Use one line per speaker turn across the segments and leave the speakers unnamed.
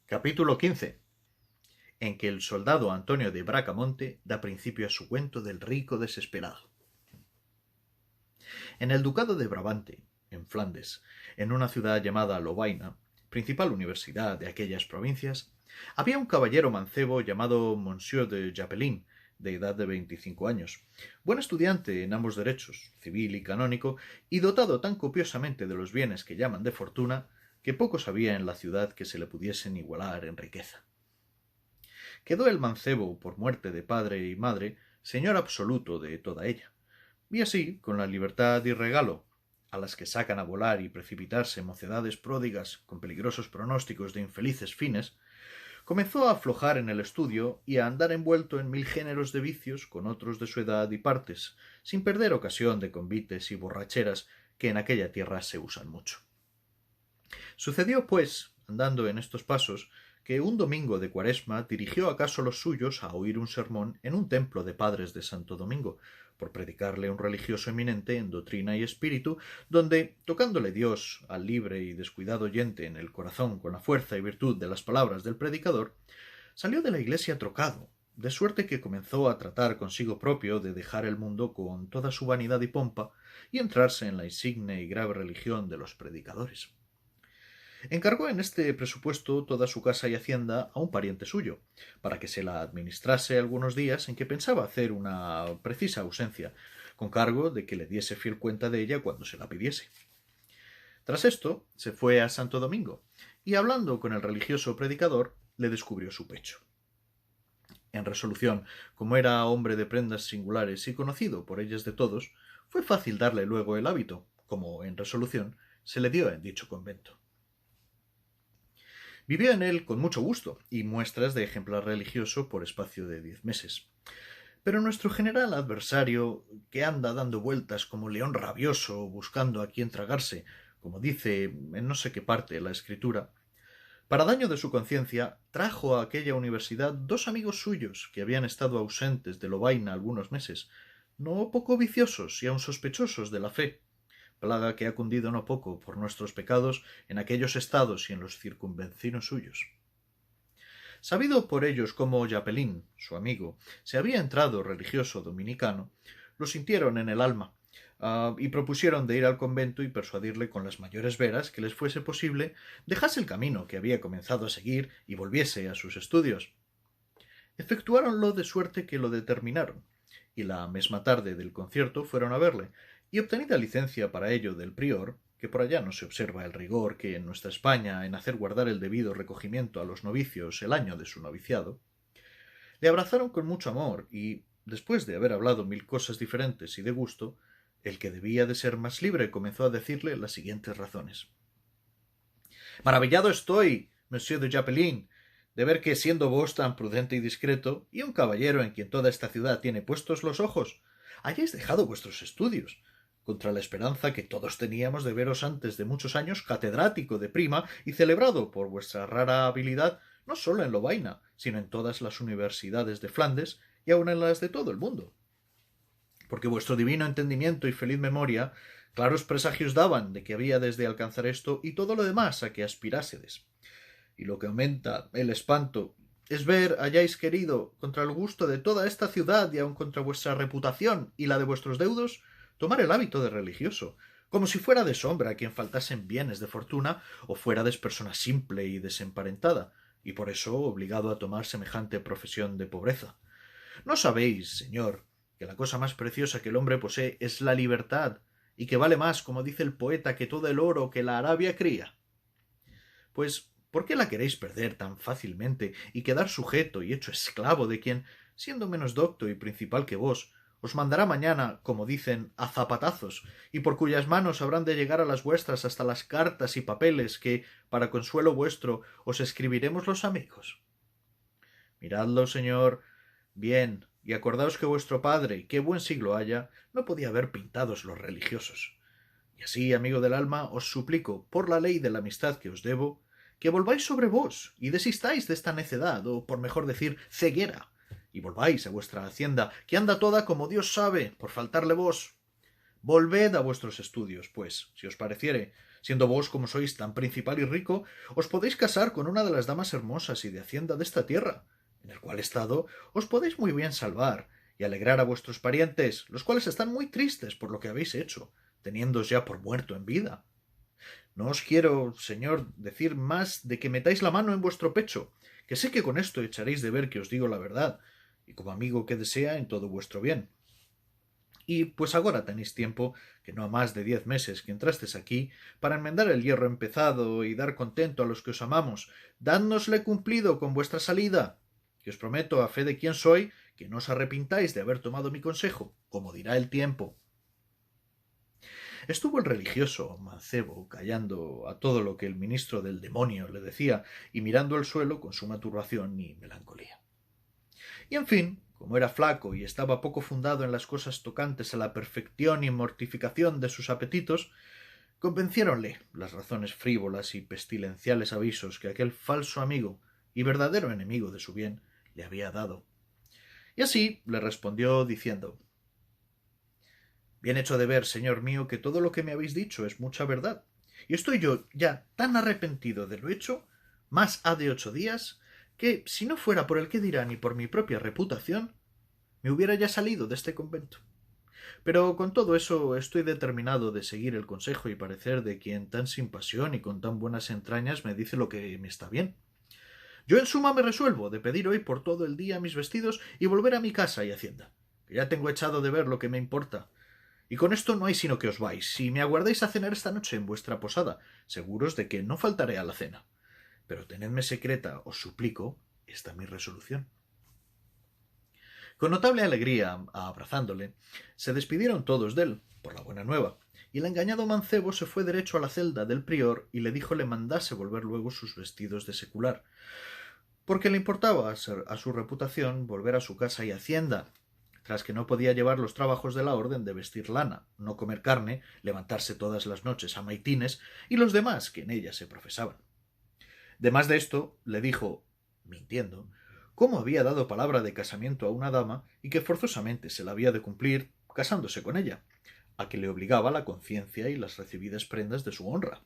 Capítulo 15, en que el soldado Antonio de Bracamonte da principio a su cuento del rico desesperado. En el ducado de Brabante, en Flandes, en una ciudad llamada Lovaina, principal universidad de aquellas provincias, había un caballero mancebo llamado Monsieur de Japelin, de edad de 25 años, buen estudiante en ambos derechos, civil y canónico, y dotado tan copiosamente de los bienes que llaman de fortuna, que pocos había en la ciudad que se le pudiesen igualar en riqueza. Quedó el mancebo, por muerte de padre y madre, señor absoluto de toda ella, y así, con la libertad y regalo, a las que sacan a volar y precipitarse mocedades pródigas con peligrosos pronósticos de infelices fines, comenzó a aflojar en el estudio y a andar envuelto en 1000 géneros de vicios con otros de su edad y partes, sin perder ocasión de convites y borracheras que en aquella tierra se usan mucho. Sucedió, pues, andando en estos pasos, que un domingo de Cuaresma dirigió acaso los suyos a oír un sermón en un templo de padres de Santo Domingo, por predicarle un religioso eminente en doctrina y espíritu, donde, tocándole Dios al libre y descuidado oyente en el corazón con la fuerza y virtud de las palabras del predicador, salió de la iglesia trocado, de suerte que comenzó a tratar consigo propio de dejar el mundo con toda su vanidad y pompa y entrarse en la insigne y grave religión de los predicadores. Encargó en este presupuesto toda su casa y hacienda a un pariente suyo, para que se la administrase algunos días en que pensaba hacer una precisa ausencia, con cargo de que le diese fiel cuenta de ella cuando se la pidiese. Tras esto, se fue a Santo Domingo, y hablando con el religioso predicador, le descubrió su pecho. En resolución, como era hombre de prendas singulares y conocido por ellas de todos, fue fácil darle luego el hábito, como en resolución se le dio en dicho convento. Vivió en él con mucho gusto y muestras de ejemplar religioso por espacio de 10 meses. Pero nuestro general adversario, que anda dando vueltas como león rabioso buscando a quien tragarse, como dice en no sé qué parte la escritura, para daño de su conciencia, trajo a aquella universidad 2 amigos suyos que habían estado ausentes de Lovaina algunos meses, no poco viciosos y aun sospechosos de la fe, plaga que ha cundido no poco por nuestros pecados en aquellos estados y en los circunvecinos suyos. Sabido por ellos cómo Japelin, su amigo, se había entrado religioso dominicano, lo sintieron en el alma, y propusieron de ir al convento y persuadirle con las mayores veras que les fuese posible dejase el camino que había comenzado a seguir y volviese a sus estudios. Efectuáronlo de suerte que lo determinaron, y la mesma tarde del concierto fueron a verle, y obtenida licencia para ello del prior, que por allá no se observa el rigor que en nuestra España en hacer guardar el debido recogimiento a los novicios el año de su noviciado, le abrazaron con mucho amor y, después de haber hablado 1000 cosas diferentes y de gusto, el que debía de ser más libre comenzó a decirle las siguientes razones. «Maravillado estoy, monsieur de Japelin, de ver que, siendo vos tan prudente y discreto, y un caballero en quien toda esta ciudad tiene puestos los ojos, hayáis dejado vuestros estudios, contra la esperanza que todos teníamos de veros antes de muchos años catedrático de prima y celebrado por vuestra rara habilidad no sólo en Lovaina, sino en todas las universidades de Flandes y aun en las de todo el mundo. Porque vuestro divino entendimiento y feliz memoria claros presagios daban de que habíades de alcanzar esto y todo lo demás a que aspirásedes. Y lo que aumenta el espanto es ver hayáis querido, contra el gusto de toda esta ciudad y aun contra vuestra reputación y la de vuestros deudos, tomar el hábito de religioso, como si fuera de sombra a quien faltasen bienes de fortuna o fuérades persona simple y desemparentada, y por eso obligado a tomar semejante profesión de pobreza. ¿No sabéis, señor, que la cosa más preciosa que el hombre posee es la libertad, y que vale más, como dice el poeta, que todo el oro que la Arabia cría? Pues, ¿por qué la queréis perder tan fácilmente y quedar sujeto y hecho esclavo de quien, siendo menos docto y principal que vos, os mandará mañana, como dicen, a zapatazos, y por cuyas manos habrán de llegar a las vuestras hasta las cartas y papeles que, para consuelo vuestro, os escribiremos los amigos? Miradlo, señor, bien, y acordaos que vuestro padre, y qué buen siglo haya, no podía haber pintados los religiosos. Y así, amigo del alma, os suplico, por la ley de la amistad que os debo, que volváis sobre vos, y desistáis de esta necedad, o por mejor decir, ceguera, y volváis a vuestra hacienda, que anda toda como Dios sabe, por faltarle vos. Volved a vuestros estudios, pues, si os pareciere, Siendo vos, como sois tan principal y rico, os podéis casar con una de las damas hermosas y de hacienda de esta tierra, en el cual estado os podéis muy bien salvar, y alegrar a vuestros parientes, los cuales están muy tristes por lo que habéis hecho, teniéndoos ya por muerto en vida. No os quiero, señor, decir más de que metáis la mano en vuestro pecho, que sé que con esto echaréis de ver que os digo la verdad, y como amigo que desea en todo vuestro bien. Y pues agora tenéis tiempo, que no ha más de 10 meses que entrastes aquí, para enmendar el hierro empezado y dar contento a los que os amamos. Dádnosle cumplido con vuestra salida, que os prometo, a fe de quien soy, que no os arrepintáis de haber tomado mi consejo, como dirá el tiempo. Estuvo el religioso mancebo callando a todo lo que el ministro del demonio le decía y mirando el suelo con suma turbación y melancolía. Y en fin, como era flaco y estaba poco fundado en las cosas tocantes a la perfección y mortificación de sus apetitos, convenciéronle las razones frívolas y pestilenciales avisos que aquel falso amigo y verdadero enemigo de su bien le había dado. Y así le respondió diciendo: Bien hecho de ver, señor mío, que todo lo que me habéis dicho es mucha verdad, y estoy yo ya tan arrepentido de lo hecho, más ha de 8 días, que, si no fuera por el que dirán y por mi propia reputación, me hubiera ya salido de este convento. Pero con todo eso estoy determinado de seguir el consejo y parecer de quien tan sin pasión y con tan buenas entrañas me dice lo que me está bien. Yo en suma me resuelvo de pedir hoy por todo el día mis vestidos y volver a mi casa y hacienda, que ya tengo echado de ver lo que me importa. Y con esto no hay sino que os vais, si me aguardáis a cenar esta noche en vuestra posada, seguros de que no faltaré a la cena. Pero tenedme secreta, os suplico, esta mi resolución. Con notable alegría, abrazándole, se despidieron todos de él, por la buena nueva, y el engañado mancebo se fue derecho a la celda del prior y le dijo le mandase volver luego sus vestidos de secular, porque le importaba a su reputación volver a su casa y hacienda, tras que no podía llevar los trabajos de la orden de vestir lana, no comer carne, levantarse todas las noches a maitines y los demás que en ella se profesaban. Demás de esto, le dijo, mintiendo, cómo había dado palabra de casamiento a una dama y que forzosamente se la había de cumplir casándose con ella, a que le obligaba la conciencia y las recibidas prendas de su honra.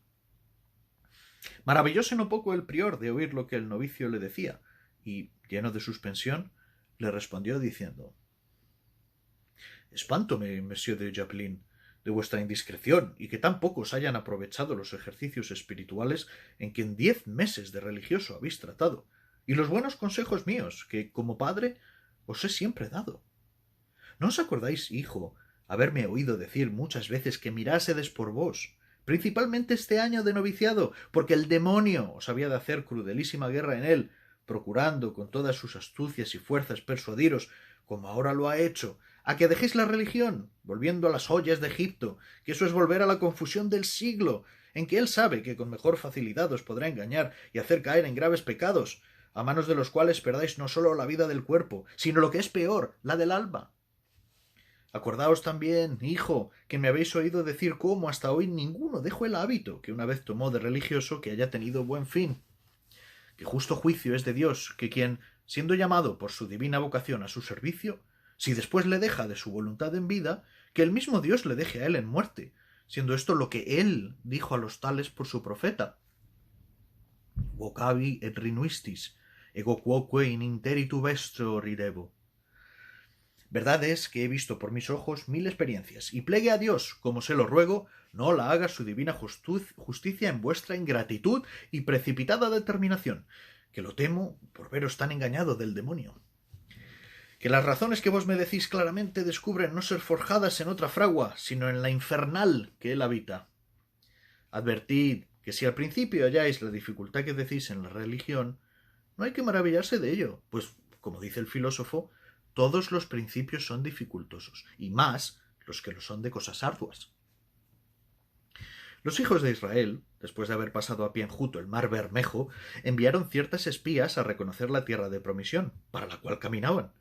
Maravillóse no poco el prior de oír lo que el novicio le decía, y, lleno de suspensión, le respondió diciendo: Espántome, monsieur de Japelin, de vuestra indiscreción y que tan pocos hayan aprovechado los ejercicios espirituales en que en 10 meses de religioso habéis tratado, y los buenos consejos míos que, como padre, os he siempre dado. ¿No os acordáis, hijo, haberme oído decir muchas veces que mirásedes por vos, principalmente este año de noviciado, porque el demonio os había de hacer crudelísima guerra en él, procurando con todas sus astucias y fuerzas persuadiros, como ahora lo ha hecho, a que dejéis la religión, volviendo a las ollas de Egipto, que eso es volver a la confusión del siglo, en que él sabe que con mejor facilidad os podrá engañar y hacer caer en graves pecados, a manos de los cuales perdáis no sólo la vida del cuerpo, sino lo que es peor, la del alma. Acordaos también, hijo, que me habéis oído decir cómo hasta hoy ninguno dejó el hábito que una vez tomó de religioso que haya tenido buen fin. Que justo juicio es de Dios, que quien, siendo llamado por su divina vocación a su servicio, si después le deja de su voluntad en vida, que el mismo Dios le deje a él en muerte, siendo esto lo que él dijo a los tales por su profeta. Vocavi et rinuistis, ego quoque in interitu vestro ridevo. Verdad es que he visto por mis ojos 1000 experiencias, y plegue a Dios, como se lo ruego, no la haga su divina justicia en vuestra ingratitud y precipitada determinación, que lo temo por veros tan engañado del demonio. Que las razones que vos me decís claramente descubren no ser forjadas en otra fragua, sino en la infernal que él habita. Advertid que si al principio halláis la dificultad que decís en la religión, no hay que maravillarse de ello, pues, como dice el filósofo, todos los principios son dificultosos, y más los que lo son de cosas arduas. Los hijos de Israel, después de haber pasado a pie enjuto el mar Bermejo, enviaron ciertas espías a reconocer la tierra de promisión, para la cual caminaban.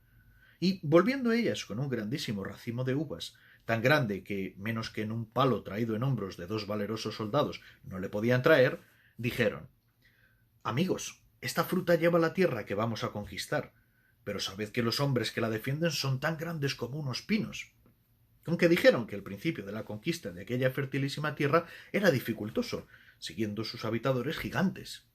Y, volviendo ellas con un grandísimo racimo de uvas, tan grande que, menos que en un palo traído en hombros de 2 valerosos soldados, no le podían traer, dijeron: Amigos, esta fruta lleva la tierra que vamos a conquistar, pero sabed que los hombres que la defienden son tan grandes como unos pinos. aunque dijeron que el principio de la conquista de aquella fertilísima tierra era dificultoso, siguiendo sus habitadores gigantes.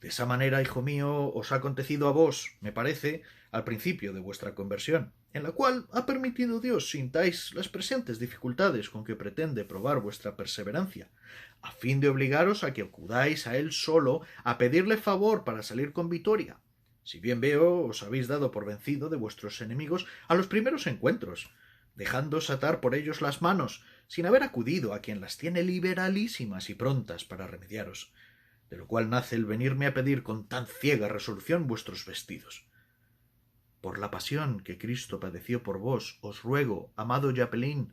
De esa manera, hijo mío, os ha acontecido a vos, me parece, al principio de vuestra conversión, en la cual ha permitido Dios sintáis las presentes dificultades con que pretende probar vuestra perseverancia, a fin de obligaros a que acudáis a Él solo a pedirle favor para salir con victoria. Si bien veo, os habéis dado por vencido de vuestros enemigos a los primeros encuentros, dejándoos atar por ellos las manos, sin haber acudido a quien las tiene liberalísimas y prontas para remediaros, de lo cual nace el venirme a pedir con tan ciega resolución vuestros vestidos. Por la pasión que Cristo padeció por vos, os ruego, amado Japelín,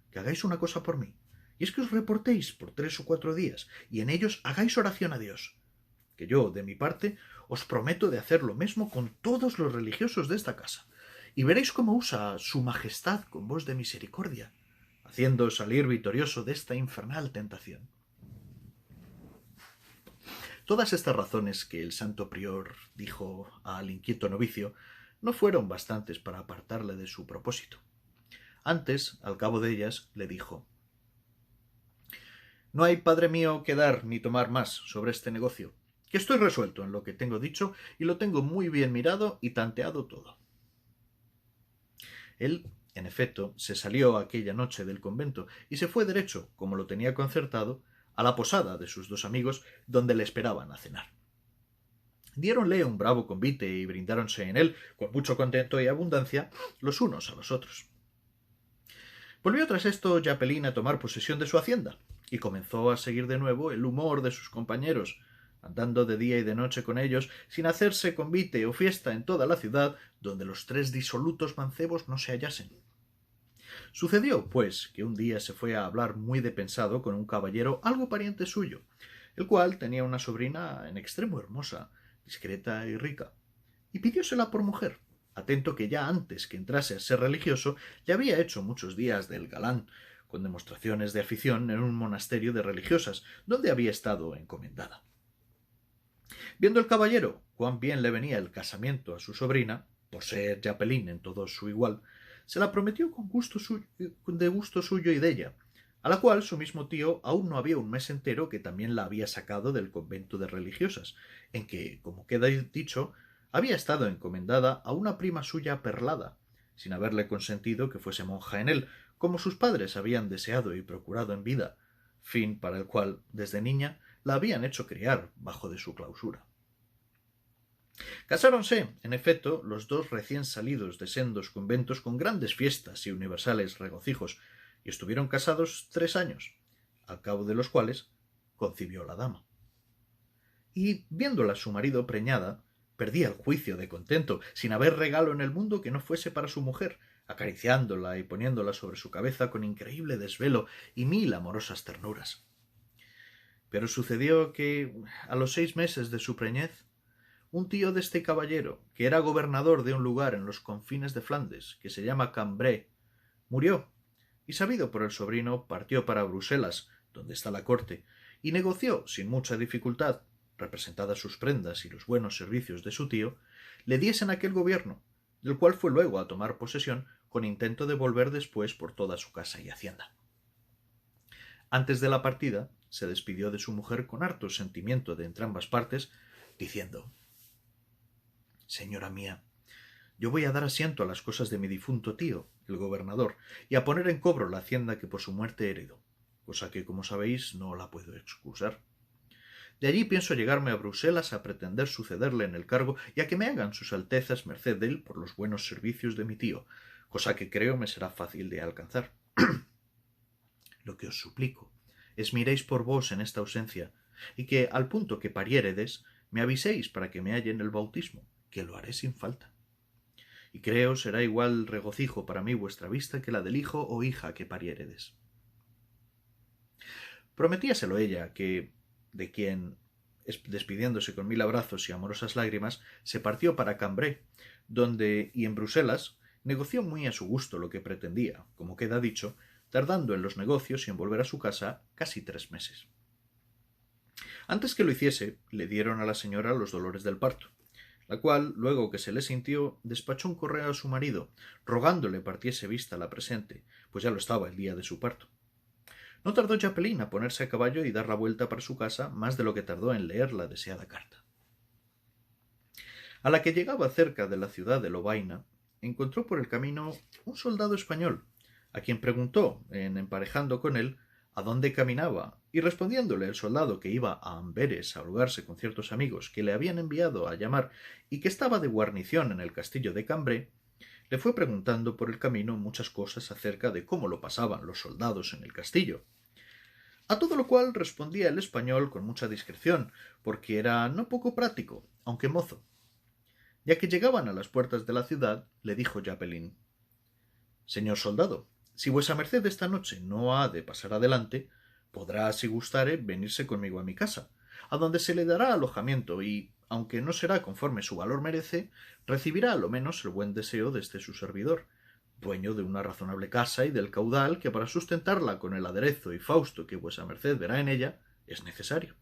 que hagáis una cosa por mí, y es que os reportéis por 3 o 4 días, y en ellos hagáis oración a Dios, que yo, de mi parte, os prometo de hacer lo mismo con todos los religiosos de esta casa, y veréis cómo usa su majestad con vos de misericordia, haciéndoos salir victorioso de esta infernal tentación. Todas estas razones que el santo prior dijo al inquieto novicio no fueron bastantes para apartarle de su propósito. Antes, al cabo de ellas, le dijo: «No hay, padre mío, que dar ni tomar más sobre este negocio, que estoy resuelto en lo que tengo dicho y lo tengo muy bien mirado y tanteado todo». Él, en efecto, se salió aquella noche del convento y se fue derecho, como lo tenía concertado, a la posada de sus 2 amigos, donde le esperaban a cenar. Diéronle un bravo convite y brindáronse en él, con mucho contento y abundancia, los unos a los otros. Volvió tras esto Japelín a tomar posesión de su hacienda, y comenzó a seguir de nuevo el humor de sus compañeros, andando de día y de noche con ellos, sin hacerse convite o fiesta en toda la ciudad, donde los 3 disolutos mancebos no se hallasen. Sucedió, pues, que un día se fue a hablar muy de pensado con un caballero algo pariente suyo, el cual tenía una sobrina en extremo hermosa, discreta y rica, y pidiósela por mujer, atento que ya antes que entrase a ser religioso ya había hecho muchos días del galán, con demostraciones de afición en un monasterio de religiosas, donde había estado encomendada. Viendo el caballero cuán bien le venía el casamiento a su sobrina, por ser Japelín en todo su igual, se la prometió de gusto suyo y de ella, a la cual su mismo tío aún no había un mes entero que también la había sacado del convento de religiosas, en que, como queda dicho, había estado encomendada a una prima suya Perlada, sin haberle consentido que fuese monja en él, como sus padres habían deseado y procurado en vida, fin para el cual, desde niña, la habían hecho criar bajo de su clausura. Casáronse, en efecto, los 2 recién salidos de sendos conventos con grandes fiestas y universales regocijos, y estuvieron casados 3 años, al cabo de los cuales concibió la dama. Y, viéndola su marido preñada, perdía el juicio de contento, sin haber regalo en el mundo que no fuese para su mujer, acariciándola y poniéndola sobre su cabeza con increíble desvelo y 1000 amorosas ternuras. Pero sucedió que, a los 6 meses de su preñez, un tío de este caballero, que era gobernador de un lugar en los confines de Flandes, que se llama Cambrai, murió, y sabido por el sobrino, partió para Bruselas, donde está la corte, y negoció, sin mucha dificultad, representadas sus prendas y los buenos servicios de su tío, le diesen aquel gobierno, del cual fue luego a tomar posesión con intento de volver después por toda su casa y hacienda. Antes de la partida, se despidió de su mujer con harto sentimiento de entrambas partes, diciendo: «Señora mía, yo voy a dar asiento a las cosas de mi difunto tío, el gobernador, y a poner en cobro la hacienda que por su muerte heredó, cosa que, como sabéis, no la puedo excusar. De allí pienso llegarme a Bruselas a pretender sucederle en el cargo y a que me hagan sus altezas merced de él por los buenos servicios de mi tío, cosa que creo me será fácil de alcanzar. Lo que os suplico es miréis por vos en esta ausencia, y que, al punto que pariéredes, me aviséis para que me halle en el bautismo, que lo haré sin falta. Y creo será igual regocijo para mí vuestra vista que la del hijo o hija que pariéredes». Prometíaselo ella, de quien, despidiéndose con 1000 abrazos y amorosas lágrimas, se partió para Cambrai, donde, y en Bruselas, negoció muy a su gusto lo que pretendía, como queda dicho, tardando en los negocios y en volver a su casa casi 3 meses. Antes que lo hiciese, le dieron a la señora los dolores del parto, la cual, luego que se le sintió, despachó un correo a su marido, rogándole partiese vista la presente, pues ya lo estaba el día de su parto. No tardó Chapelín a ponerse a caballo y dar la vuelta para su casa más de lo que tardó en leer la deseada carta. A la que llegaba cerca de la ciudad de Lovaina, encontró por el camino un soldado español, a quien preguntó, en emparejando con él, a dónde caminaba, y respondiéndole el soldado que iba a Amberes a holgarse con ciertos amigos que le habían enviado a llamar y que estaba de guarnición en el castillo de Cambrai, le fue preguntando por el camino muchas cosas acerca de cómo lo pasaban los soldados en el castillo. A todo lo cual respondía el español con mucha discreción, porque era no poco práctico, aunque mozo. Ya que llegaban a las puertas de la ciudad, le dijo Chapelín: «Señor soldado, si vuesa merced esta noche no ha de pasar adelante, podrá, si gustare, venirse conmigo a mi casa, a donde se le dará alojamiento y, aunque no será conforme su valor merece, recibirá a lo menos el buen deseo de este su servidor, dueño de una razonable casa y del caudal que para sustentarla con el aderezo y fausto que vuesa merced verá en ella es necesario.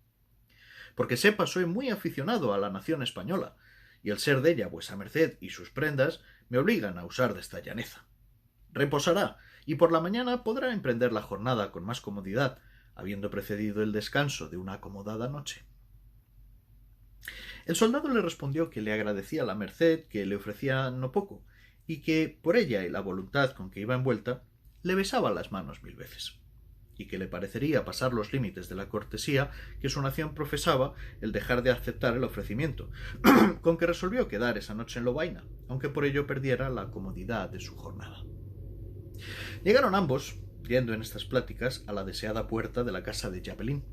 Porque sepa, soy muy aficionado a la nación española, y el ser de ella vuesa merced y sus prendas me obligan a usar de esta llaneza. Reposará, y por la mañana podrá emprender la jornada con más comodidad, habiendo precedido el descanso de una acomodada noche». El soldado le respondió que le agradecía la merced que le ofrecía no poco, y que, por ella y la voluntad con que iba envuelta, le besaba las manos 1000 veces, y que le parecería pasar los límites de la cortesía que su nación profesaba el dejar de aceptar el ofrecimiento, con que resolvió quedar esa noche en Lovaina, aunque por ello perdiera la comodidad de su jornada. Llegaron ambos, yendo en estas pláticas, a la deseada puerta de la casa de Chapelín,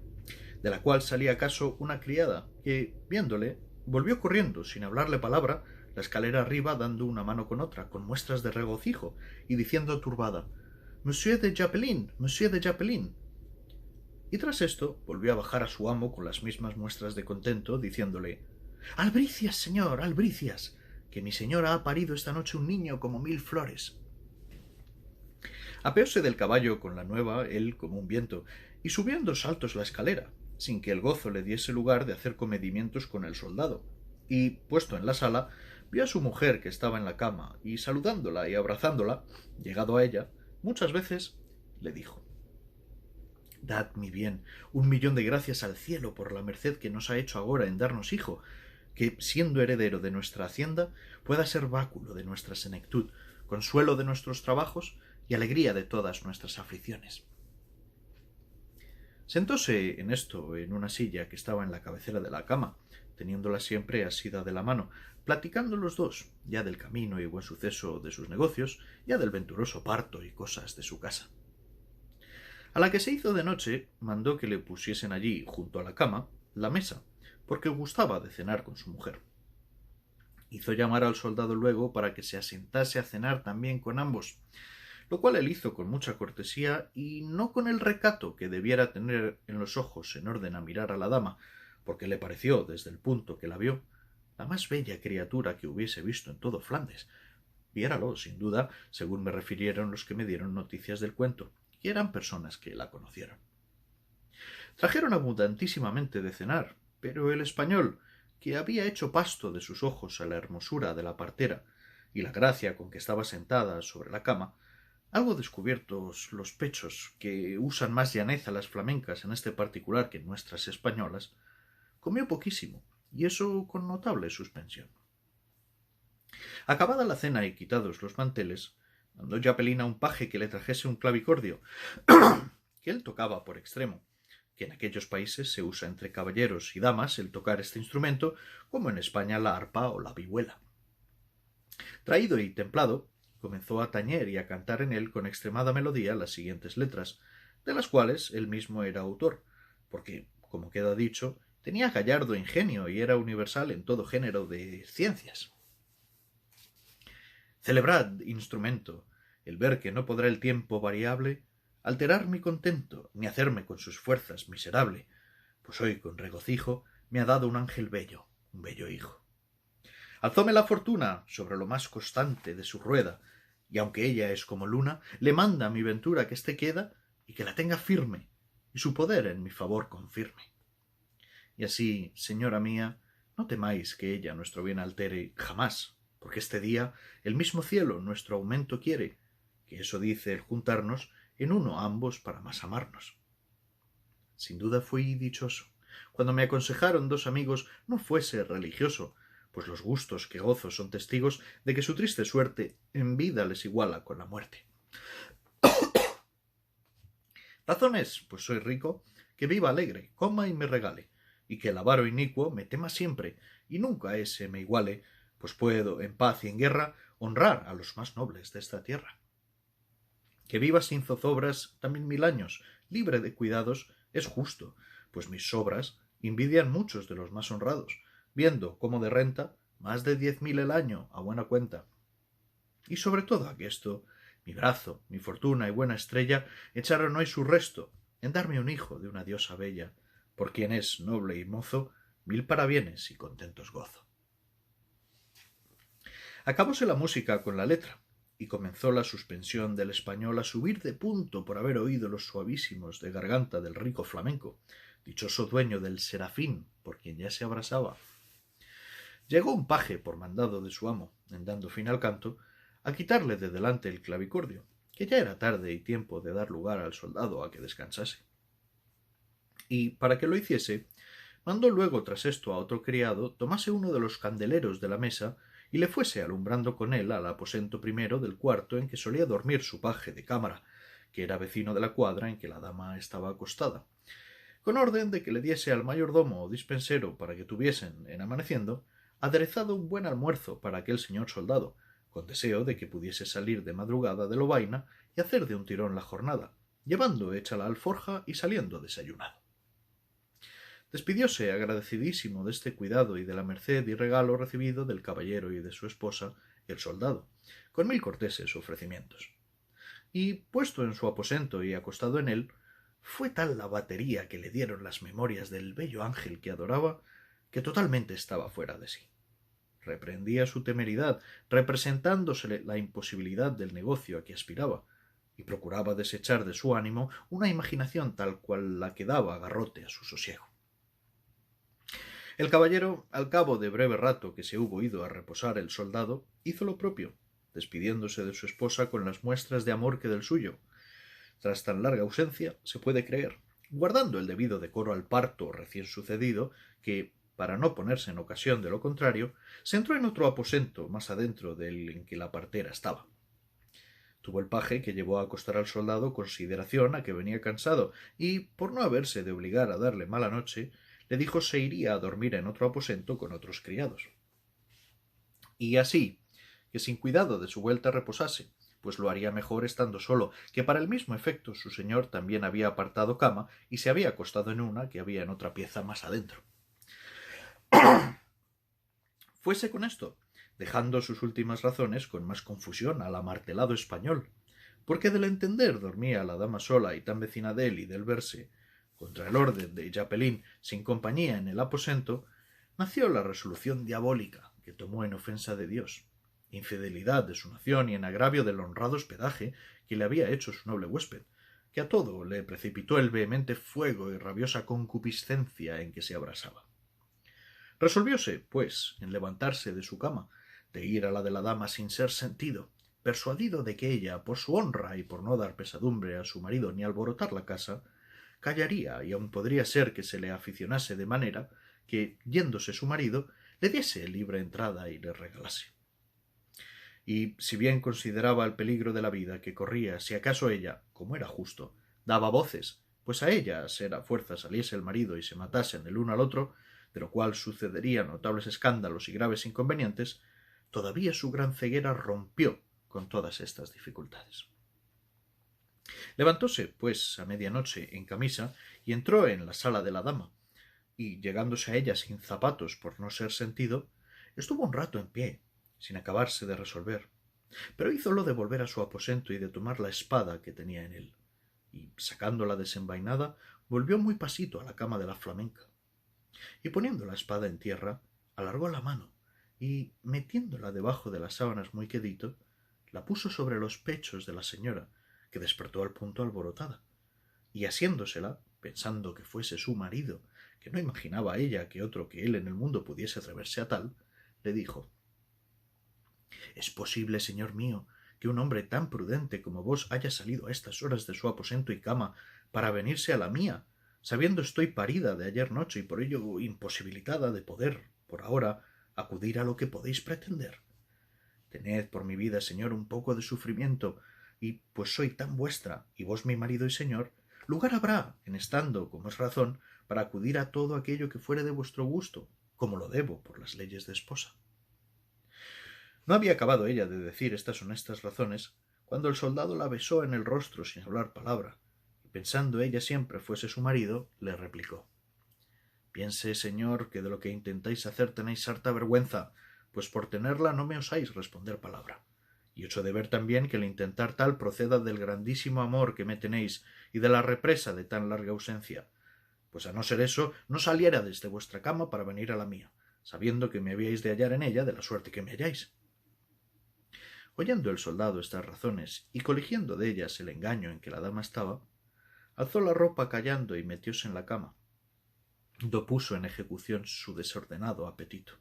de la cual salía acaso una criada, que, viéndole, volvió corriendo, sin hablarle palabra, la escalera arriba, dando una mano con otra, con muestras de regocijo, y diciendo turbada: «Monsieur de Chapelín, Monsieur de Chapelín». Y tras esto volvió a bajar a su amo con las mismas muestras de contento, diciéndole: «Albricias, señor, albricias, que mi señora ha parido esta noche un niño como 1000 flores». Apeóse del caballo con la nueva él como un viento, y subió en 2 saltos la escalera, sin que el gozo le diese lugar de hacer comedimientos con el soldado, y, puesto en la sala, vio a su mujer que estaba en la cama, y saludándola y abrazándola, llegado a ella, muchas veces le dijo: «Dad, mi bien, 1.000.000 de gracias al cielo por la merced que nos ha hecho agora en darnos hijo, que, siendo heredero de nuestra hacienda, pueda ser báculo de nuestra senectud, consuelo de nuestros trabajos y alegría de todas nuestras aflicciones». Sentóse en esto en una silla que estaba en la cabecera de la cama, teniéndola siempre asida de la mano, platicando los dos, ya del camino y buen suceso de sus negocios, ya del venturoso parto y cosas de su casa. A la que se hizo de noche, mandó que le pusiesen allí, junto a la cama, la mesa, porque gustaba de cenar con su mujer. Hizo llamar al soldado luego para que se asentase a cenar también con ambos, lo cual él hizo con mucha cortesía y no con el recato que debiera tener en los ojos en orden a mirar a la dama, porque le pareció, desde el punto que la vio, la más bella criatura que hubiese visto en todo Flandes. Viéralo, sin duda, según me refirieron los que me dieron noticias del cuento, y eran personas que la conocieron. Trajeron abundantísimamente de cenar, pero el español, que había hecho pasto de sus ojos a la hermosura de la partera y la gracia con que estaba sentada sobre la cama, algo descubiertos los pechos, que usan más llaneza las flamencas en este particular que nuestras españolas, comió poquísimo, y eso con notable suspensión. Acabada la cena y quitados los manteles, mandó Chapelín a un paje que le trajese un clavicordio, que él tocaba por extremo, que en aquellos países se usa entre caballeros y damas el tocar este instrumento, como en España la arpa o la vihuela. Traído y templado, comenzó a tañer y a cantar en él con extremada melodía las siguientes letras, de las cuales él mismo era autor, porque, como queda dicho, tenía gallardo ingenio y era universal en todo género de ciencias. Celebrad, instrumento, el ver que no podrá el tiempo variable alterar mi contento, ni hacerme con sus fuerzas miserable, pues hoy con regocijo me ha dado un ángel bello, un bello hijo. Alzóme la fortuna sobre lo más constante de su rueda, y aunque ella es como luna, le manda mi ventura que esté queda y que la tenga firme, y su poder en mi favor confirme. Y así, señora mía, No temáis que ella nuestro bien altere jamás, porque este día el mismo cielo nuestro aumento quiere, que eso dice el juntarnos en uno ambos para más amarnos. Sin duda fui dichoso, cuando me aconsejaron dos amigos no fuese religioso, pues los gustos que gozo son testigos de que su triste suerte en vida les iguala con la muerte. Razón es, pues soy rico, que viva alegre, coma y me regale, y que el avaro inicuo me tema siempre, y nunca ese me iguale, pues puedo, en paz y en guerra, honrar a los más nobles de esta tierra. Que viva sin zozobras también 1000 años, libre de cuidados, es justo, pues mis sobras envidian muchos de los más honrados, viendo cómo de renta más de 10.000 el año a buena cuenta. Y sobre todo aquesto, mi brazo, mi fortuna y buena estrella echaron hoy su resto en darme un hijo de una diosa bella, por quien es noble y mozo, 1000 parabienes y contentos gozo. Acabóse la música con la letra, y comenzó la suspensión del español a subir de punto por haber oído los suavísimos de garganta del rico flamenco, dichoso dueño del serafín, por quien ya se abrasaba. Llegó un paje por mandado de su amo, en dando fin al canto, a quitarle de delante el clavicordio, que ya era tarde y tiempo de dar lugar al soldado a que descansase. Y, para que lo hiciese, mandó luego tras esto a otro criado tomase uno de los candeleros de la mesa y le fuese alumbrando con él al aposento primero del cuarto en que solía dormir su paje de cámara, que era vecino de la cuadra en que la dama estaba acostada, con orden de que le diese al mayordomo o dispensero para que tuviesen, en amaneciendo, aderezado un buen almuerzo para aquel señor soldado, con deseo de que pudiese salir de madrugada de Lovaina y hacer de un tirón la jornada, llevando hecha la alforja y saliendo desayunado. Despidióse agradecidísimo de este cuidado y de la merced y regalo recibido del caballero y de su esposa, el soldado, con 1000 corteses ofrecimientos. Y, puesto en su aposento y acostado en él, fue tal la batería que le dieron las memorias del bello ángel que adoraba, que totalmente estaba fuera de sí. Reprendía su temeridad, representándosele la imposibilidad del negocio a que aspiraba, y procuraba desechar de su ánimo una imaginación tal cual la que daba garrote a su sosiego. El caballero, al cabo de breve rato que se hubo ido a reposar el soldado, hizo lo propio, despidiéndose de su esposa con las muestras de amor que del suyo. Tras tan larga ausencia, se puede creer, guardando el debido decoro al parto recién sucedido, que, para no ponerse en ocasión de lo contrario, se entró en otro aposento más adentro del en que la partera estaba. Tuvo el paje que llevó a acostar al soldado consideración a que venía cansado, y, por no haberse de obligar a darle mala noche, le dijo se iría a dormir en otro aposento con otros criados. Y así, que sin cuidado de su vuelta reposase, pues lo haría mejor estando solo, que para el mismo efecto su señor también había apartado cama y se había acostado en una que había en otra pieza más adentro. Fuese con esto, dejando sus últimas razones con más confusión al amartelado español, porque del entender dormía la dama sola y tan vecina de él y del verse, contra el orden de Yapelín, sin compañía en el aposento, nació la resolución diabólica que tomó en ofensa de Dios, infidelidad de su nación y en agravio del honrado hospedaje que le había hecho su noble huésped, que a todo le precipitó el vehemente fuego y rabiosa concupiscencia en que se abrasaba. Resolvióse, pues, en levantarse de su cama, de ir a la de la dama sin ser sentido, persuadido de que ella, por su honra y por no dar pesadumbre a su marido ni alborotar la casa, callaría y aun podría ser que se le aficionase de manera que, yéndose su marido, le diese libre entrada y le regalase. Y si bien consideraba el peligro de la vida que corría si acaso ella, como era justo, daba voces, pues a ella a ser a fuerza saliese el marido y se matasen el uno al otro, de lo cual sucederían notables escándalos y graves inconvenientes, todavía su gran ceguera rompió con todas estas dificultades. Levantóse, pues, a medianoche en camisa y entró en la sala de la dama, y llegándose a ella sin zapatos por no ser sentido, estuvo un rato en pie, sin acabarse de resolver, pero hízolo de volver a su aposento y de tomar la espada que tenía en él, y sacándola desenvainada, volvió muy pasito a la cama de la flamenca, y poniendo la espada en tierra, alargó la mano, y metiéndola debajo de las sábanas muy quedito, la puso sobre los pechos de la señora, que despertó al punto alborotada, y asiéndosela, pensando que fuese su marido, que no imaginaba ella que otro que él en el mundo pudiese atreverse a tal, le dijo: «¿Es posible, señor mío, que un hombre tan prudente como vos haya salido a estas horas de su aposento y cama para venirse a la mía, sabiendo estoy parida de ayer noche y por ello imposibilitada de poder, por ahora, acudir a lo que podéis pretender? Tened por mi vida, señor, un poco de sufrimiento, y pues soy tan vuestra, y vos mi marido y señor, lugar habrá, en estando, como es razón, para acudir a todo aquello que fuere de vuestro gusto, como lo debo por las leyes de esposa». No había acabado ella de decir estas honestas razones, cuando el soldado la besó en el rostro sin hablar palabra, y pensando ella siempre fuese su marido, le replicó: «Piense, señor, que de lo que intentáis hacer tenéis harta vergüenza, pues por tenerla no me osáis responder palabra. Y hecho de ver también que el intentar tal proceda del grandísimo amor que me tenéis y de la represa de tan larga ausencia, pues a no ser eso, no saliera desde vuestra cama para venir a la mía, sabiendo que me habíais de hallar en ella de la suerte que me halláis». Oyendo el soldado estas razones y coligiendo de ellas el engaño en que la dama estaba, alzó la ropa callando y metióse en la cama, do puso en ejecución su desordenado apetito,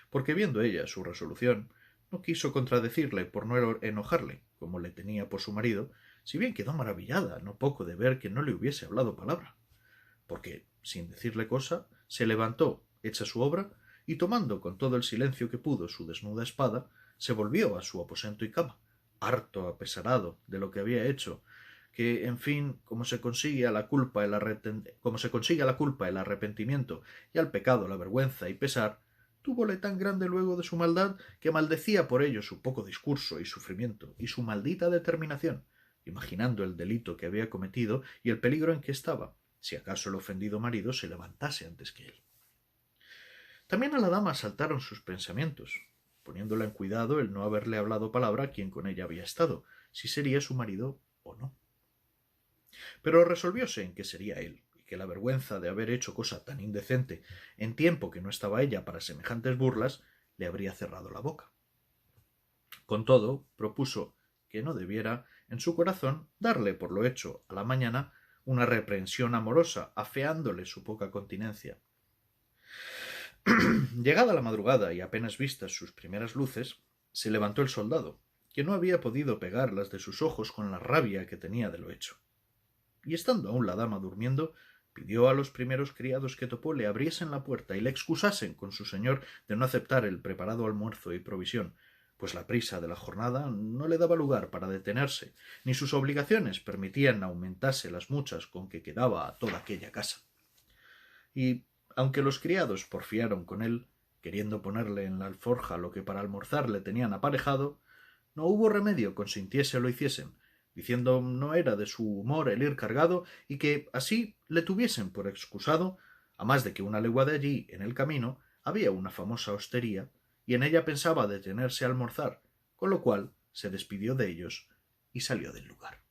porque viendo ella su resolución, no quiso contradecirle por no enojarle, como le tenía por su marido, si bien quedó maravillada no poco de ver que no le hubiese hablado palabra, porque, sin decirle cosa, se levantó, hecha su obra, y tomando con todo el silencio que pudo su desnuda espada, se volvió a su aposento y cama, harto apesarado de lo que había hecho, que, en fin, como se consigue a la culpa el arrepentimiento y al pecado la vergüenza y pesar, túvole tan grande luego de su maldad que maldecía por ello su poco discurso y sufrimiento y su maldita determinación, imaginando el delito que había cometido y el peligro en que estaba, si acaso el ofendido marido se levantase antes que él. También a la dama asaltaron sus pensamientos, poniéndola en cuidado el no haberle hablado palabra a quien con ella había estado, si sería su marido o no. Pero resolvióse en que sería él, y que la vergüenza de haber hecho cosa tan indecente en tiempo que no estaba ella para semejantes burlas le habría cerrado la boca. Con todo, propuso que no debiera, en su corazón, darle por lo hecho a la mañana una reprensión amorosa, afeándole su poca continencia. Llegada la madrugada y apenas vistas sus primeras luces, se levantó el soldado, que no había podido pegar las de sus ojos con la rabia que tenía de lo hecho. Y estando aún la dama durmiendo, pidió a los primeros criados que topó le abriesen la puerta y le excusasen con su señor de no aceptar el preparado almuerzo y provisión, pues la prisa de la jornada no le daba lugar para detenerse, ni sus obligaciones permitían aumentase las muchas con que quedaba a toda aquella casa. Y, aunque los criados porfiaron con él, queriendo ponerle en la alforja lo que para almorzar le tenían aparejado, no hubo remedio consintiese lo hiciesen, diciendo no era de su humor el ir cargado y que así le tuviesen por excusado, a más de que una legua de allí, en el camino, había una famosa hostería, y en ella pensaba detenerse a almorzar, con lo cual se despidió de ellos y salió del lugar.